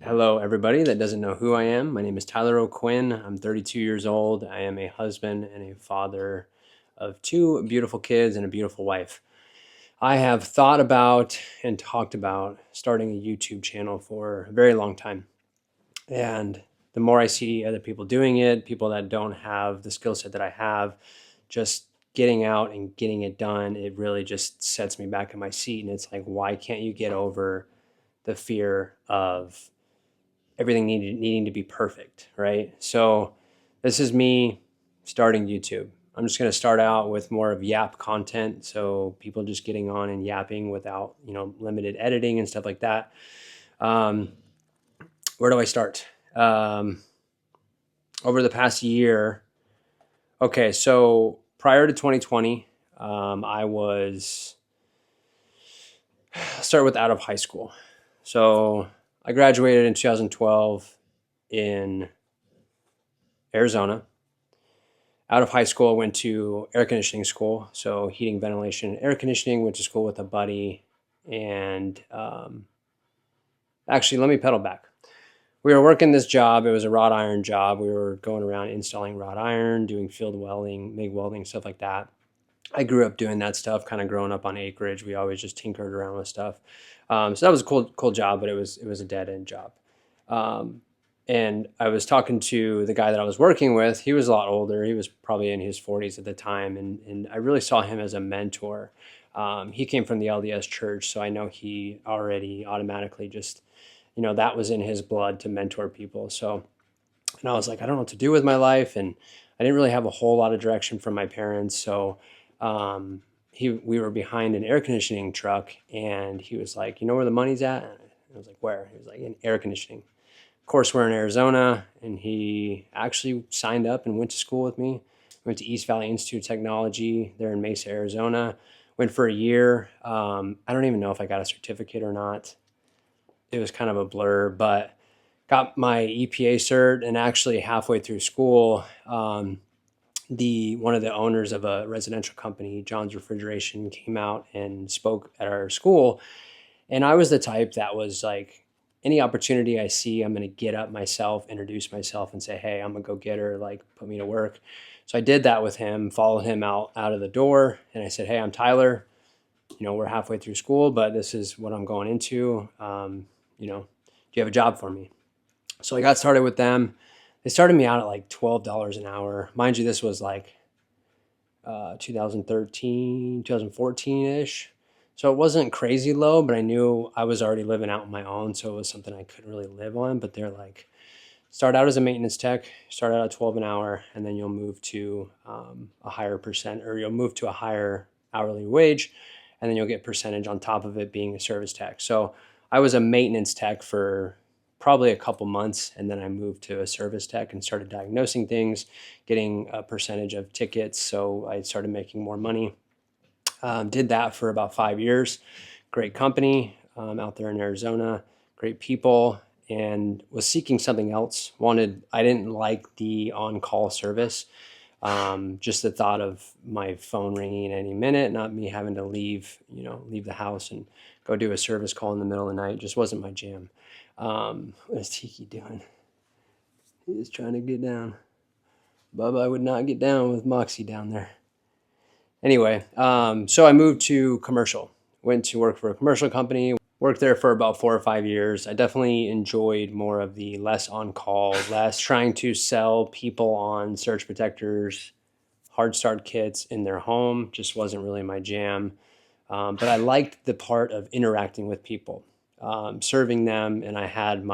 Hello, everybody that doesn't know who I am. My name is Tyler O'Quinn. I'm 32 years old. I am a husband and a father of two beautiful kids and a beautiful wife. I have thought about and talked about starting a YouTube channel for a very long time. And the more I see other people doing it, people that don't have the skill set that I have, just getting out and getting it done, it really just sets me back in my seat. And it's like, why can't you get over the fear of everything needing to be perfect, right? So this is me starting YouTube. I'm just going to start out with more of yap content, so people just getting on and yapping without limited editing and stuff like that. Um, where do I start? Over the past year, okay, so prior to 2020, I was start with out of high school. So I graduated in 2012 in Arizona. Out of high school, I went to air conditioning school, so heating, ventilation, air conditioning. Went to school with a buddy, and actually, let me pedal back. We were working this job. It was a wrought iron job. We were going around installing wrought iron, doing field welding, MIG welding, stuff like that. I grew up doing that stuff, kind of growing up on acreage. We always just tinkered around with stuff. So that was a cool job, but it was a dead end job. And I was talking to the guy that I was working with. He was a lot older. He was probably in his 40s at the time, and I really saw him as a mentor. He came from the LDS church, so I know he already automatically just, that was in his blood to mentor people. So, and I was like, I don't know what to do with my life, and I didn't really have a whole lot of direction from my parents. So we were behind an air conditioning truck, and he was like, you know where the money's at? And I was like, where? He was like, in air conditioning. Of course, we're in Arizona, and he actually signed up and went to school with me. Went to East Valley Institute of Technology there in Mesa, Arizona. Went for a year. I don't even know if I got a certificate or not. It was kind of a blur, but got my EPA cert, and actually halfway through school, one of the owners of a residential company, John's Refrigeration, came out and spoke at our school. And I was the type that was like, any opportunity I see, I'm going to get up myself, introduce myself, and say, hey, I'm a go-getter, like put me to work. So I did that with him, followed him out of the door, and I said, hey, I'm Tyler. We're halfway through school, but this is what I'm going into. Do you have a job for me? So I got started with them. They started me out at like $12 an hour. Mind you, this was like 2013, 2014-ish. So it wasn't crazy low, but I knew I was already living out on my own, so it was something I couldn't really live on. But they're like, start out as a maintenance tech, start out at 12 an hour, and then you'll move to a higher percent, or you'll move to a higher hourly wage, and then you'll get percentage on top of it being a service tech. So I was a maintenance tech for probably a couple months, and then I moved to a service tech and started diagnosing things, getting a percentage of tickets, so I started making more money. Did that for about 5 years. Great company out there in Arizona, great people, and was seeking something else. I didn't like the on-call service. Just the thought of my phone ringing at any minute, not me having to leave the house and go do a service call in the middle of the night, just wasn't my jam. What is Tiki doing? He's trying to get down. Bubba would not get down with Moxie down there. Anyway, so I moved to commercial. Went to work for a commercial company. Worked there for about 4 or 5 years. I definitely enjoyed more of the less on call, less trying to sell people on surge protectors, hard start kits in their home. Just wasn't really my jam. But I liked the part of interacting with people, serving them, and I had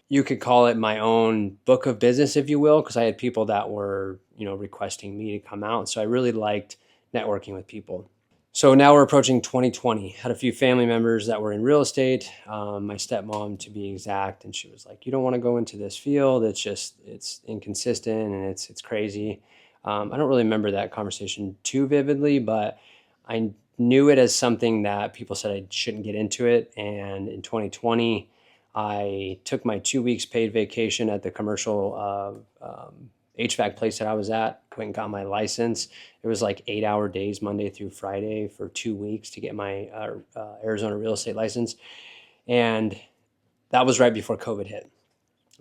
you could call it my own book of business, if you will, because I had people that were, requesting me to come out. So I really liked networking with people. So now we're approaching 2020. Had a few family members that were in real estate, my stepmom to be exact, and she was like, you don't want to go into this field. It's inconsistent and it's crazy. I don't really remember that conversation too vividly, but I knew it as something that people said I shouldn't get into it. And in 2020, I took my 2 weeks paid vacation at the commercial HVAC place that I was at, went and got my license. It was like 8-hour days, Monday through Friday, for 2 weeks to get my Arizona real estate license. And that was right before COVID hit.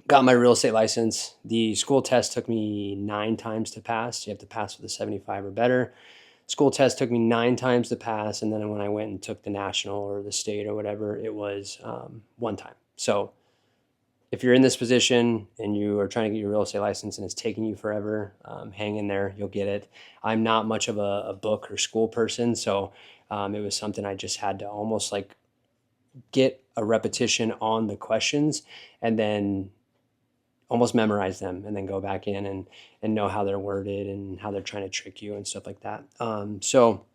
Got my real estate license. The school test took me 9 times to pass. You have to pass with a 75 or better. School test took me 9 times to pass. And then when I went and took the national or the state or whatever, it was 1 time. So if you're in this position and you are trying to get your real estate license and it's taking you forever, hang in there, you'll get it. I'm not much of a book or school person, so it was something I just had to almost like get a repetition on the questions and then almost memorize them and then go back in and know how they're worded and how they're trying to trick you and stuff like that. So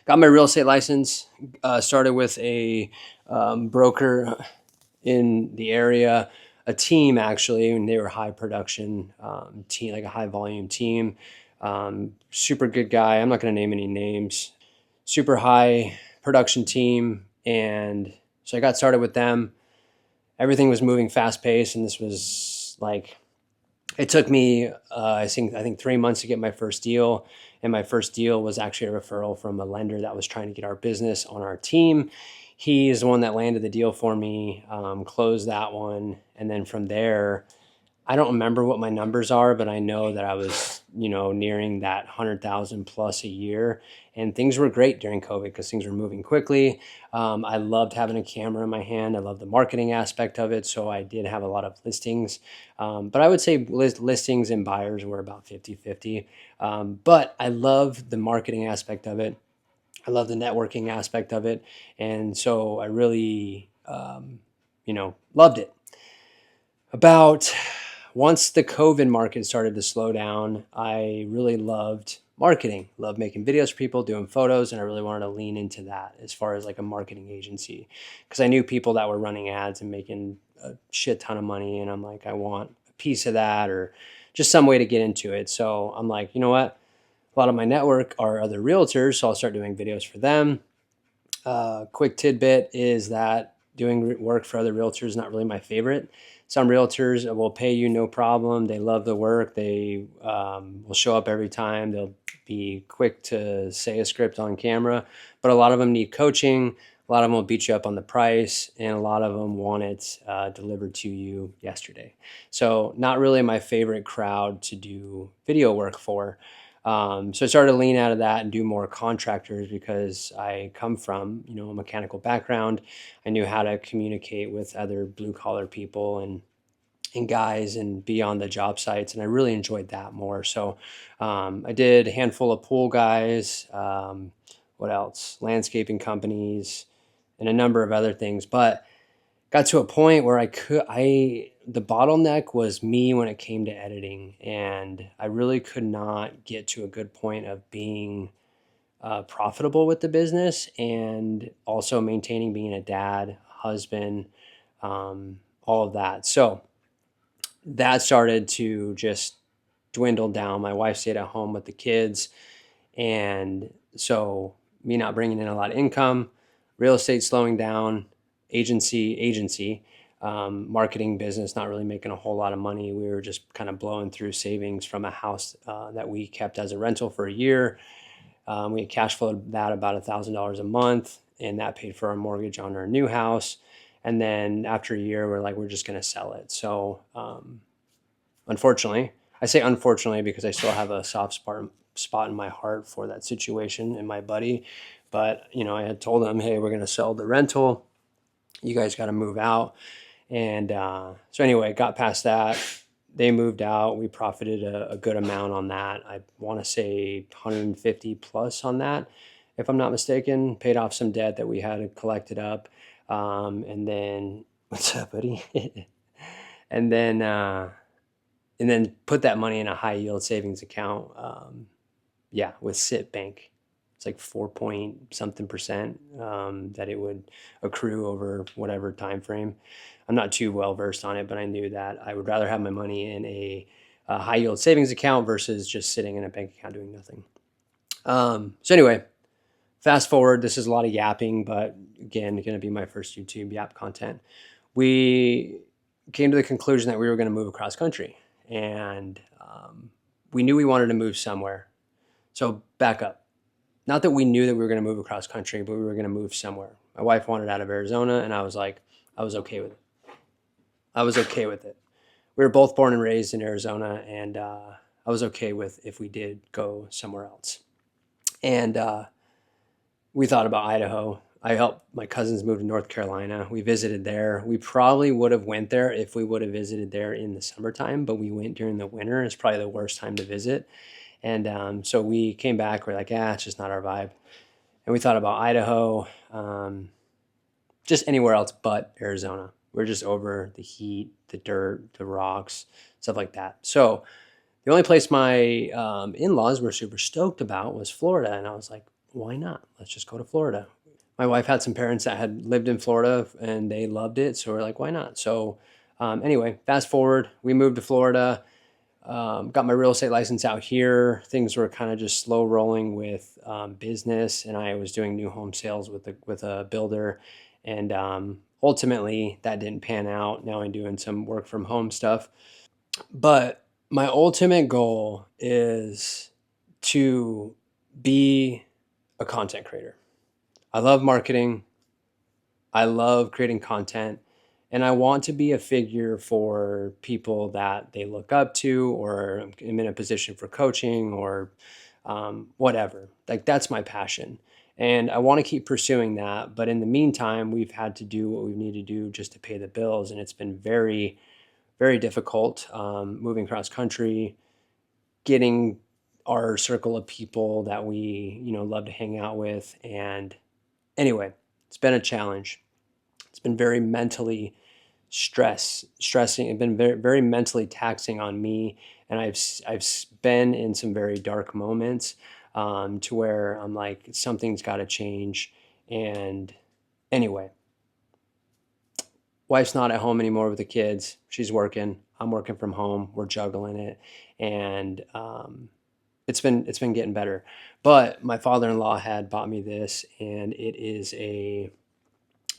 got my real estate license, started with a broker in the area, a team actually, and they were high production team, like a high volume team. Super good guy. I'm not going to name any names. Super high production team. And so I got started with them. Everything was moving fast paced, and this was like, it took me, I think 3 months to get my first deal. And my first deal was actually a referral from a lender that was trying to get our business on our team. He's the one that landed the deal for me, closed that one. And then from there, I don't remember what my numbers are, but I know that I was, nearing that 100,000 plus a year. And things were great during COVID because things were moving quickly. I loved having a camera in my hand. I loved the marketing aspect of it. So I did have a lot of listings. But I would say listings and buyers were about 50-50. But I love the marketing aspect of it. I love the networking aspect of it. And so I really, loved it. About once the COVID market started to slow down, I really loved marketing, loved making videos for people, doing photos, and I really wanted to lean into that as far as like a marketing agency because I knew people that were running ads and making a shit ton of money. And I'm like, I want a piece of that or just some way to get into it. So I'm like, you know what? A lot of my network are other realtors, so I'll start doing videos for them. Quick tidbit is that doing work for other realtors is not really my favorite. Some realtors will pay you no problem. They love the work. They will show up every time. They'll be quick to say a script on camera, but a lot of them need coaching. A lot of them will beat you up on the price, and a lot of them want it delivered to you yesterday. So not really my favorite crowd to do video work for. So I started to lean out of that and do more contractors because I come from, a mechanical background. I knew how to communicate with other blue collar people and guys and be on the job sites. And I really enjoyed that more. So I did a handful of pool guys, what else? Landscaping companies and a number of other things. But got to a point where the bottleneck was me when it came to editing, and I really could not get to a good point of being profitable with the business and also maintaining being a dad, husband, all of that. So that started to just dwindle down. My wife stayed at home with the kids, and so me not bringing in a lot of income, real estate slowing down, agency, marketing business, not really making a whole lot of money. We were just kind of blowing through savings from a house that we kept as a rental for a year. We had cash flowed that about $1,000 a month, and that paid for our mortgage on our new house. And then after a year, we're like, we're just going to sell it. So unfortunately, I say unfortunately because I still have a soft spot in my heart for that situation and my buddy. But, I had told them, hey, we're going to sell the rental. You guys got to move out. And so anyway, got past that. They moved out. We profited a good amount on that. I want to say 150 plus on that, if I'm not mistaken. Paid off some debt that we had collected up. And then, what's up, buddy? and then put that money in a high yield savings account. With Citibank. It's like 4 point something percent that it would accrue over whatever time frame. I'm not too well versed on it, but I knew that I would rather have my money in a high yield savings account versus just sitting in a bank account doing nothing. So anyway, fast forward. This is a lot of yapping, but again, going to be my first YouTube yap content. We came to the conclusion that we were going to move across country, and we knew we wanted to move somewhere. So back up. Not that we knew that we were going to move across country, but we were going to move somewhere. My wife wanted out of Arizona, and I was like, I was okay with it. I was okay with it. We were both born and raised in Arizona, and I was okay with if we did go somewhere else. And we thought about Idaho. I helped my cousins move to North Carolina. We visited there. We probably would have went there if we would have visited there in the summertime, but we went during the winter. It's probably the worst time to visit. And so we came back. We're like, it's just not our vibe. And we thought about Idaho, just anywhere else but Arizona. We're just over the heat, the dirt, the rocks, stuff like that. So the only place my in-laws were super stoked about was Florida. And I was like, why not? Let's just go to Florida. My wife had some parents that had lived in Florida and they loved it. So we're like, why not? So anyway, fast forward, we moved to Florida, got my real estate license out here. Things were kind of just slow rolling with business. And I was doing new home sales with a builder. And ultimately that didn't pan out. Now I'm doing some work from home stuff. But my ultimate goal is to be a content creator. I love marketing. I love creating content. And I want to be a figure for people that they look up to, or I'm in a position for coaching or whatever. Like, that's my passion. And I want to keep pursuing that. But in the meantime, we've had to do what we need to do just to pay the bills. And it's been very, very difficult moving across country, getting our circle of people that we, love to hang out with. And anyway, it's been a challenge. It's been very mentally stressing. It's been very, very mentally taxing on me. And I've been in some very dark moments to where I'm like, something's got to change. And anyway, wife's not at home anymore with the kids. She's working. I'm working from home. We're juggling it. And it's been getting better. But my father-in-law had bought me this, and it is a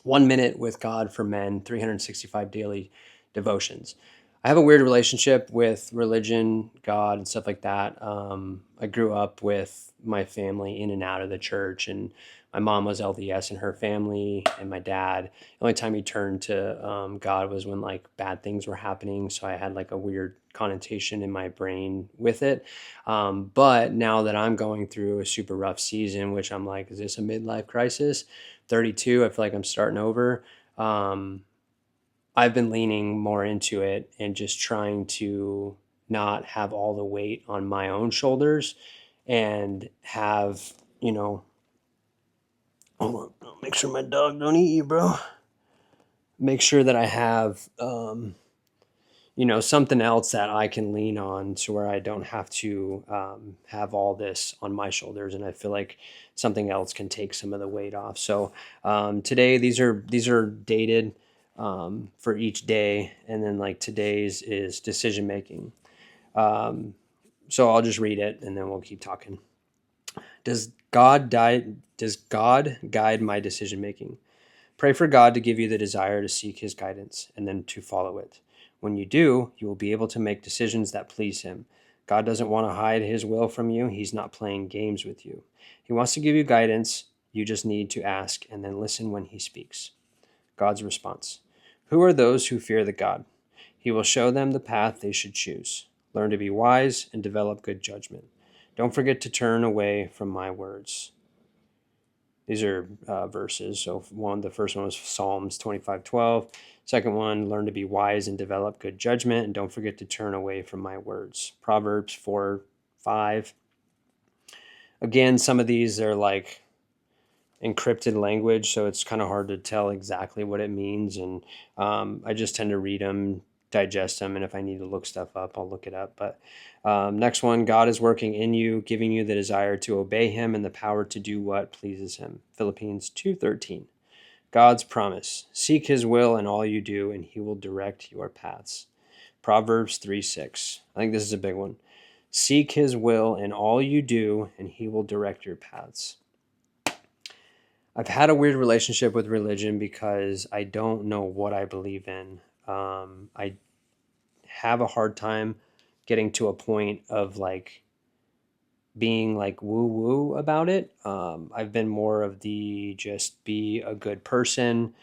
1 minute with God for men, 365 daily devotions. I have a weird relationship with religion, God, and stuff like that. I grew up with my family in and out of the church, and my mom was LDS in her family, and my dad. The only time he turned to God was when like bad things were happening. So I had like a weird connotation in my brain with it. But now that I'm going through a super rough season, which I'm like, is this a midlife crisis? 32, I feel like I'm starting over. I've been leaning more into it and just trying to not have all the weight on my own shoulders and have, hold on, make sure my dog don't eat you, bro. Make sure that I have, something else that I can lean on to where I don't have to have all this on my shoulders. And I feel like something else can take some of the weight off. So today, these are dated for each day. And then like today's is decision making. So I'll just read it and then we'll keep talking. Does God guide my decision making? Pray for God to give you the desire to seek his guidance and then to follow it. When you do, you will be able to make decisions that please him. God doesn't want to hide his will from you. He's not playing games with you. He wants to give you guidance. You just need to ask and then listen when he speaks. God's response. Who are those who fear the God? He will show them the path they should choose. Learn to be wise and develop good judgment. Don't forget to turn away from my words. These are verses. So the first one was Psalms 25:12. Second one, learn to be wise and develop good judgment, and don't forget to turn away from my words. Proverbs 4:5. Again, some of these are like encrypted language, so it's kind of hard to tell exactly what it means. And I just tend to read them, digest them, and if I need to look stuff up, I'll look it up. But next one, God is working in you, giving you the desire to obey him and the power to do what pleases him. Philippians 2:13. God's promise. Seek his will in all you do, and he will direct your paths. Proverbs 3:6. I think this is a big one. Seek his will in all you do, and he will direct your paths. I've had a weird relationship with religion because I don't know what I believe in. I have a hard time getting to a point of like being like woo woo about it. I've been more of the just be a good person,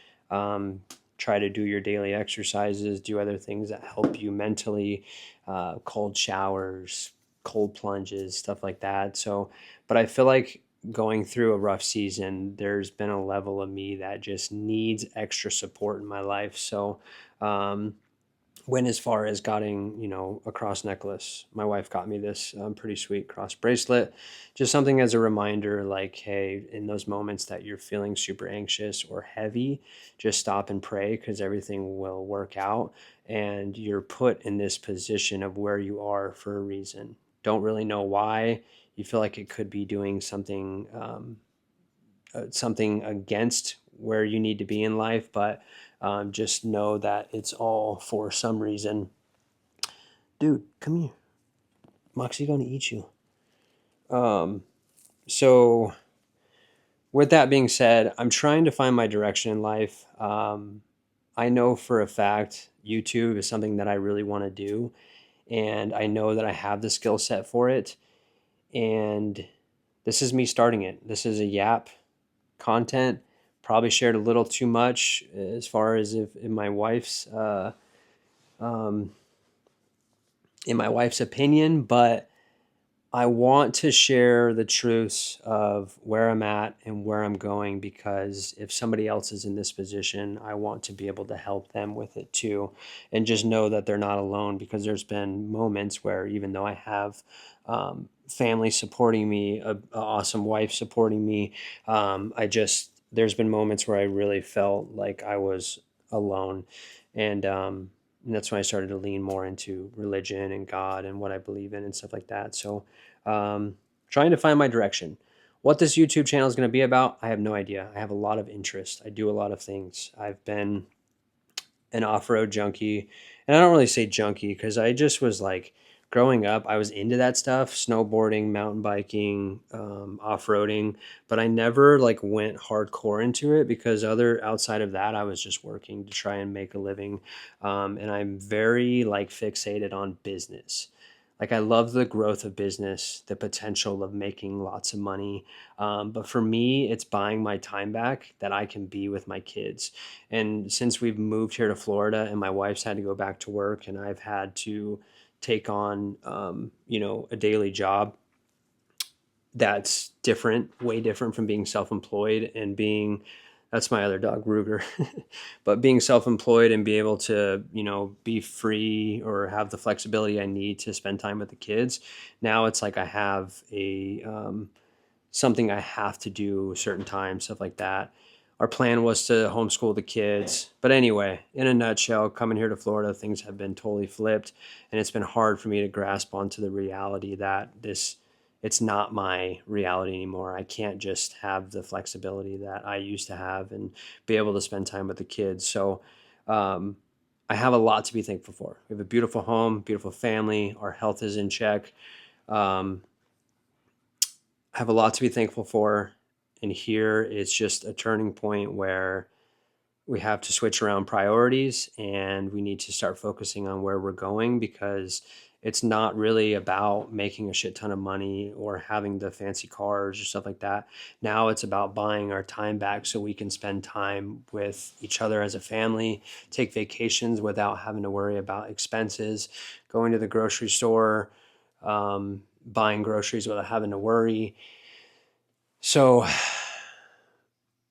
try to do your daily exercises, do other things that help you mentally, cold showers, cold plunges, stuff like that. So, but I feel like going through a rough season, there's been a level of me that just needs extra support in my life. So, um, went as far as getting, a cross necklace. My wife got me this pretty sweet cross bracelet, just something as a reminder, like, hey, in those moments that you're feeling super anxious or heavy, just stop and pray because everything will work out. And you're put in this position of where you are for a reason. Don't really know why. You feel like it could be doing something against where you need to be in life, but just know that it's all for some reason. Dude, come here. Moxie gonna eat you. So with that being said, I'm trying to find my direction in life. I know for a fact YouTube is something that I really want to do, and I know that I have the skill set for it. And this is me starting it. This is a yap content. Probably shared a little too much as far as if um, in my wife's opinion, but I want to share the truths of where I'm at and where I'm going, because if somebody else is in this position, I want to be able to help them with it too. And just know that they're not alone, because there's been moments where even though I have family supporting me, a awesome wife supporting me, there's been moments where I really felt like I was alone. And that's when I started to lean more into religion and God and what I believe in and stuff like that. So, trying to find my direction. What this YouTube channel is going to be about, I have no idea. I have a lot of interest. I do a lot of things. I've been an off-road junkie, and I don't really say junkie because I just was like, growing up, I was into that stuff, snowboarding, mountain biking, off-roading, but I never like went hardcore into it because outside of that, I was just working to try and make a living. And I'm very like fixated on business. Like, I love the growth of business, the potential of making lots of money. But for me, it's buying my time back that I can be with my kids. And since we've moved here to Florida and my wife's had to go back to work and I've had to take on, a daily job that's different, way different from being self-employed and being, that's my other dog, Ruger, but being self-employed and be able to, be free or have the flexibility I need to spend time with the kids. Now it's like I have something I have to do certain times, stuff like that. Our plan was to homeschool the kids. But anyway, in a nutshell, coming here to Florida, things have been totally flipped. And it's been hard for me to grasp onto the reality that it's not my reality anymore. I can't just have the flexibility that I used to have and be able to spend time with the kids. So I have a lot to be thankful for. We have a beautiful home, beautiful family. Our health is in check. Um, I have a lot to be thankful for. And here it's just a turning point where we have to switch around priorities and we need to start focusing on where we're going, because it's not really about making a shit ton of money or having the fancy cars or stuff like that. Now it's about buying our time back so we can spend time with each other as a family, take vacations without having to worry about expenses, going to the grocery store, buying groceries without having to worry. So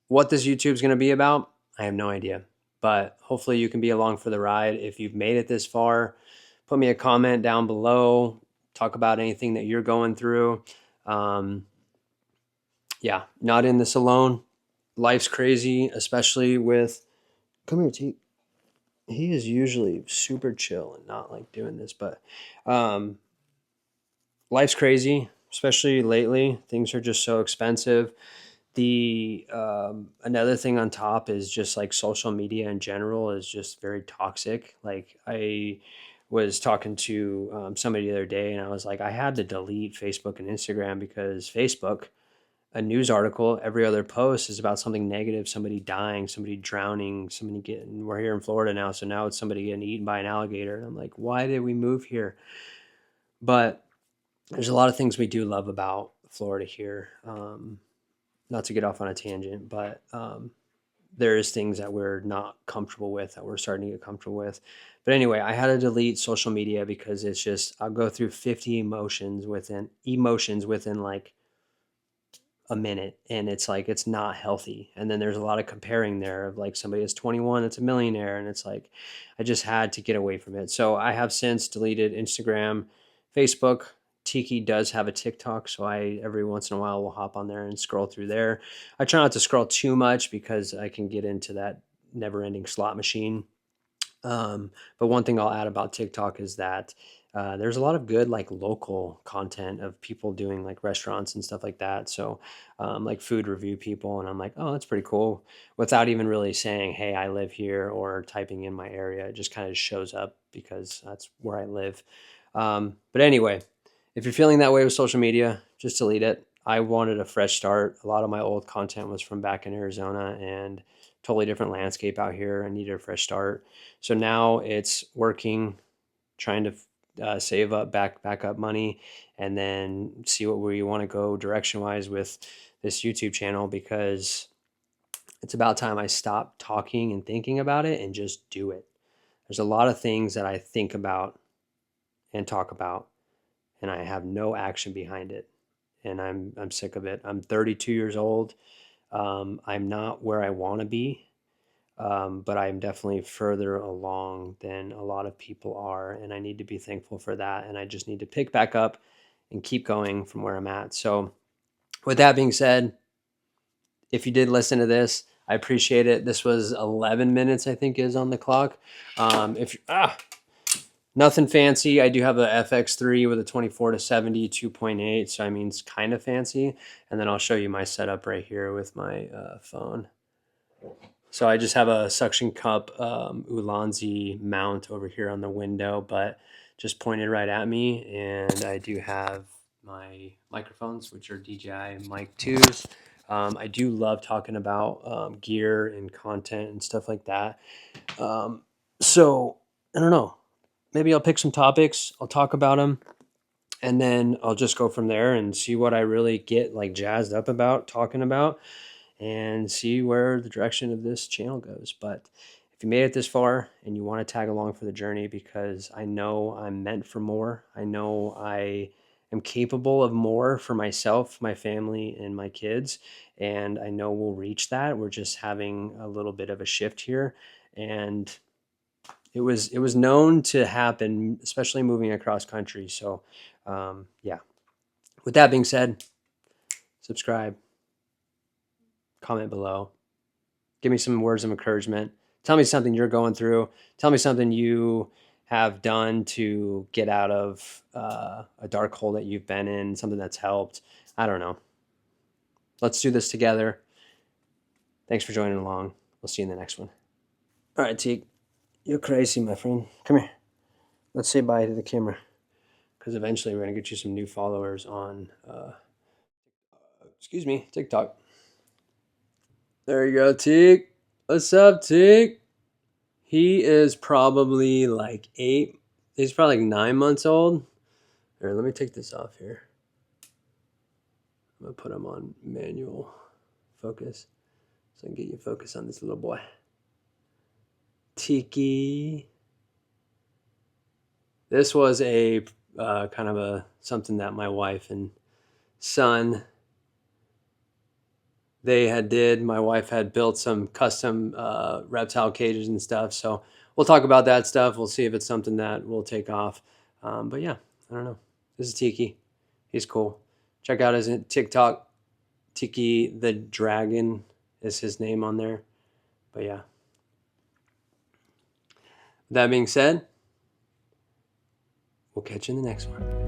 what this YouTube is going to be about, I have no idea. But hopefully you can be along for the ride. If you've made it this far, put me a comment down below. Talk about anything that you're going through. Yeah, not in this alone. Life's crazy, especially with... Come here, T. He is usually super chill and not like doing this, but life's crazy, especially lately. Things are just so expensive. The another thing on top is just like social media in general is just very toxic. Like, I was talking to somebody the other day and I was like, I had to delete Facebook and Instagram because Facebook, a news article, every other post is about something negative, somebody dying, somebody drowning, somebody getting... We're here in Florida now, so now it's somebody getting eaten by an alligator. And I'm like, why did we move here? But there's a lot of things we do love about Florida here. Not to get off on a tangent, but there's things that we're not comfortable with that we're starting to get comfortable with. But anyway, I had to delete social media because it's just, I'll go through 50 emotions within like a minute, and it's like it's not healthy. And then there's a lot of comparing there of like somebody is 21 that's a millionaire, and it's like I just had to get away from it. So I have since deleted Instagram, Facebook. Tiki does have a TikTok, so I every once in a while will hop on there and scroll through there. I try not to scroll too much because I can get into that never-ending slot machine. But one thing I'll add about TikTok is that there's a lot of good like local content of people doing like restaurants and stuff like that. So like food review people, and I'm like, oh, that's pretty cool. Without even really saying, hey, I live here, or typing in my area, it just kind of shows up because that's where I live. But anyway, if you're feeling that way with social media, just delete it. I wanted a fresh start. A lot of my old content was from back in Arizona, and totally different landscape out here. I needed a fresh start. So now it's working, trying to save up, back up money, and then see what we want to go direction wise with this YouTube channel, because it's about time I stop talking and thinking about it and just do it. There's a lot of things that I think about and talk about, and I have no action behind it, and I'm sick of it. I'm 32 years old. I'm not where I want to be. But I'm definitely further along than a lot of people are, and I need to be thankful for that. And I just need to pick back up and keep going from where I'm at. So, with that being said, if you did listen to this, I appreciate it. This was 11 minutes, I think, is on the clock. If nothing fancy, I do have a FX3 with a 24 to 70 2.8, so I mean it's kind of fancy. And then I'll show you my setup right here with my phone. So I just have a suction cup Ulanzi mount over here on the window, but just pointed right at me. And I do have my microphones, which are DJI Mic 2s. I do love talking about gear and content and stuff like that. So I don't know. Maybe I'll pick some topics. I'll talk about them, and then I'll just go from there and see what I really get like jazzed up about talking about, and see where the direction of this channel goes. But if you made it this far and you want to tag along for the journey, because I know I'm meant for more, I know I am capable of more for myself, my family, and my kids, and I know we'll reach that. We're just having a little bit of a shift here, and it was known to happen, especially moving across country. So yeah, with that being said, subscribe, comment below, give me some words of encouragement. Tell me something you're going through. Tell me something you have done to get out of a dark hole that you've been in, something that's helped. I don't know. Let's do this together. Thanks for joining along. We'll see you in the next one. All right, Teague. You're crazy, my friend. Come here. Let's say bye to the camera, because eventually we're going to get you some new followers on, TikTok. There you go, Teague. What's up, Teague? He is probably like 8. He's probably like 9 months old. Here, let me take this off here. I'm going to put him on manual focus so I can get you focus on this little boy. Tiki. This was a kind of a something that my wife and son, they had did. My wife had built some custom reptile cages and stuff. So we'll talk about that stuff. We'll see if it's something that will take off. But yeah, I don't know. This is Tiki. He's cool. Check out his TikTok. Tiki the Dragon is his name on there. But yeah. With that being said, we'll catch you in the next one.